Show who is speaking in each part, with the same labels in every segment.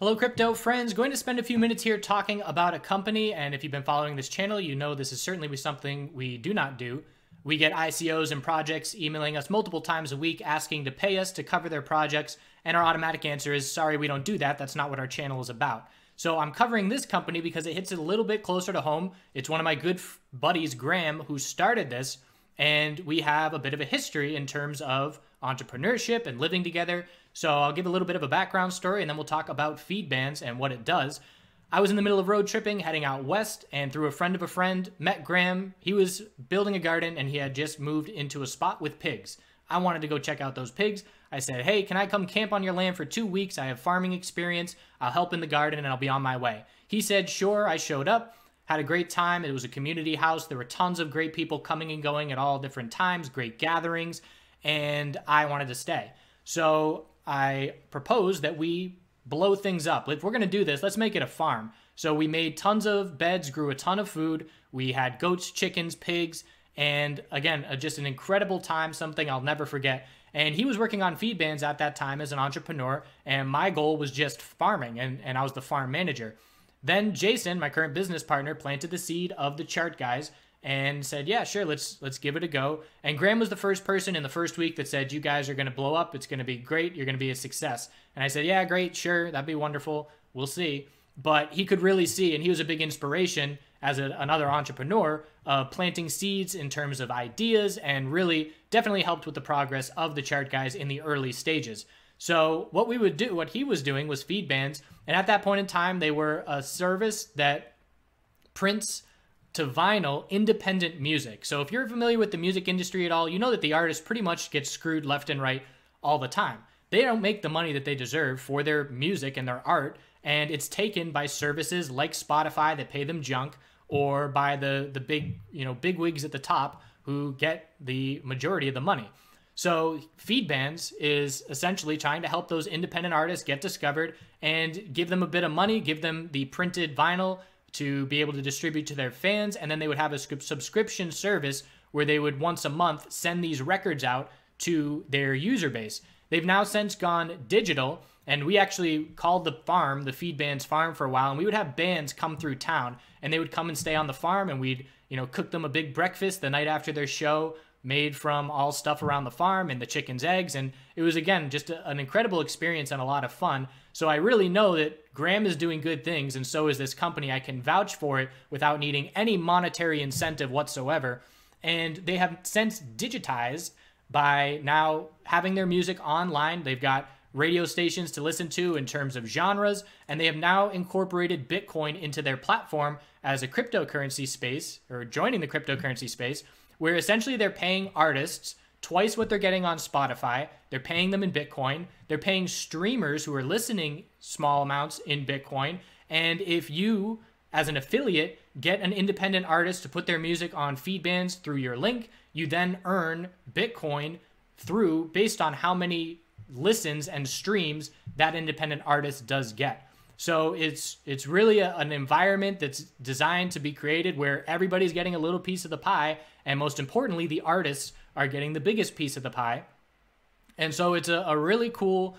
Speaker 1: Hello crypto friends, going to spend a few minutes here talking about a company, and if you've been following this channel, you know this is certainly something we do not do. We get ICOs and projects emailing us multiple times a week asking to pay us to cover their projects, and our automatic answer is, sorry, we don't do that. That's not what our channel is about. So I'm covering this company because it hits it a little bit closer to home. It's one of my good buddies, Graham, who started this, and we have a bit of a history in terms of entrepreneurship and living together. So I'll give a little bit of a background story, and then we'll talk about FEEDBANDS and what it does. I was in the middle of road tripping, heading out west, and through a friend of a friend, met Graham. He was building a garden, and he had just moved into a spot with pigs. I wanted to go check out those pigs. I said, hey, can I come camp on your land for 2 weeks? I have farming experience. I'll help in the garden, and I'll be on my way. He said, sure. I showed up, had a great time. It was a community house. There were tons of great people coming and going at all different times, great gatherings, and I wanted to stay. So I proposed that we blow things up. If we're going to do this, let's make it a farm. So we made tons of beds, grew a ton of food. We had goats, chickens, pigs, and again, just an incredible time, something I'll never forget. And he was working on FEEDBANDS at that time as an entrepreneur, and my goal was just farming, and I was the farm manager. Then Jason, my current business partner, planted the seed of TheChartGuys and said, yeah, sure, let's give it a go. And Graham was the first person in the first week that said, you guys are going to blow up. It's going to be great. You're going to be a success. And I said, yeah, great, sure, that'd be wonderful. We'll see. But he could really see, and he was a big inspiration as another entrepreneur, planting seeds in terms of ideas, and really definitely helped with the progress of TheChartGuys in the early stages. So what we would do, what he was doing was FEEDBANDS. And at that point in time, they were a service that prints to vinyl independent music. So if you're familiar with the music industry at all, you know that the artists pretty much get screwed left and right all the time. They don't make the money that they deserve for their music and their art, and it's taken by services like Spotify that pay them junk, or by the big, big wigs at the top who get the majority of the money. So FEEDBANDS is essentially trying to help those independent artists get discovered and give them a bit of money, give them the printed vinyl to be able to distribute to their fans, and then they would have a subscription service where they would once a month send these records out to their user base. They've now since gone digital, and we actually called the farm the FEEDBANDS farm for a while, and we would have bands come through town, and they would come and stay on the farm, and we'd cook them a big breakfast the night after their show, made from all stuff around the farm and the chicken's eggs. And it was, again, just an incredible experience and a lot of fun. So I really know that Graham is doing good things, and so is this company. I can vouch for it without needing any monetary incentive whatsoever. And they have since digitized by now having their music online. They've got radio stations to listen to in terms of genres, and they have now incorporated Bitcoin into their platform as a cryptocurrency space, or joining the cryptocurrency space, where essentially they're paying artists twice what they're getting on Spotify. They're paying them in Bitcoin. They're paying streamers who are listening small amounts in Bitcoin. And if you, as an affiliate, get an independent artist to put their music on FEEDBANDS through your link, you then earn Bitcoin based on how many listens and streams that independent artist does get. So it's really an environment that's designed to be created where everybody's getting a little piece of the pie, and most importantly, the artists are getting the biggest piece of the pie. And so it's a really cool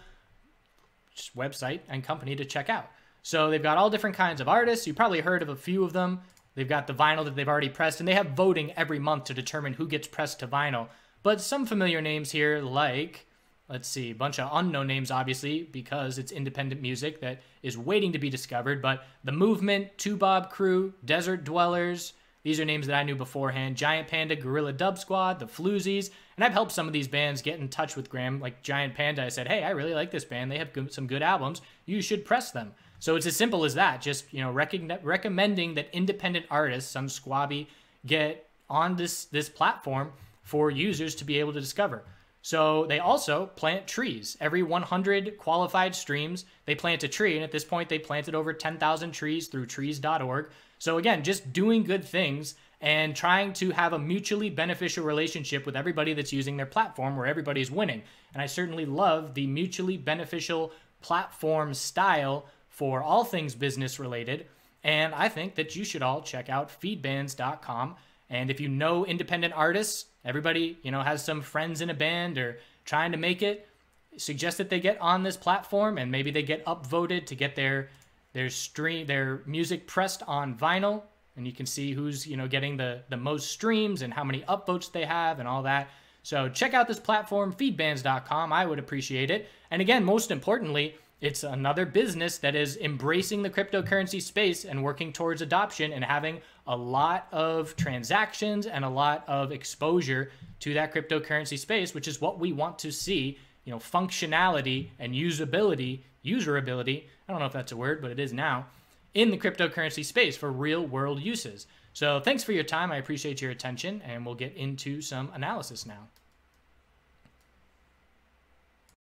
Speaker 1: website and company to check out. So they've got all different kinds of artists. You probably heard of a few of them. They've got the vinyl that they've already pressed, and they have voting every month to determine who gets pressed to vinyl. But some familiar names here, like, let's see, a bunch of unknown names, obviously, because it's independent music that is waiting to be discovered. But The Movement, Two Bob Crew, Desert Dwellers, these are names that I knew beforehand. Giant Panda, Gorilla Dub Squad, The Floozies. And I've helped some of these bands get in touch with Graham, like Giant Panda. I said, hey, I really like this band. They have some good albums. You should press them. So it's as simple as that. Just, recommending that independent artists, some squabby, get on this platform for users to be able to discover. So they also plant trees. Every 100 qualified streams, they plant a tree. And at this point, they planted over 10,000 trees through trees.org. So again, just doing good things and trying to have a mutually beneficial relationship with everybody that's using their platform where everybody's winning. And I certainly love the mutually beneficial platform style for all things business related. And I think that you should all check out feedbands.com. And if you know independent artists, everybody, has some friends in a band or trying to make it, suggest that they get on this platform, and maybe they get upvoted to get their music pressed on vinyl. And you can see who's, you know, getting the most streams and how many upvotes they have and all that. So check out this platform, FEEDBANDS.com. I would appreciate it. And again, most importantly, it's another business that is embracing the cryptocurrency space and working towards adoption and having a lot of transactions and a lot of exposure to that cryptocurrency space, which is what we want to see, you know, functionality and userability, I don't know if that's a word, but it is now, in the cryptocurrency space for real world uses. So thanks for your time. I appreciate your attention, and we'll get into some analysis now.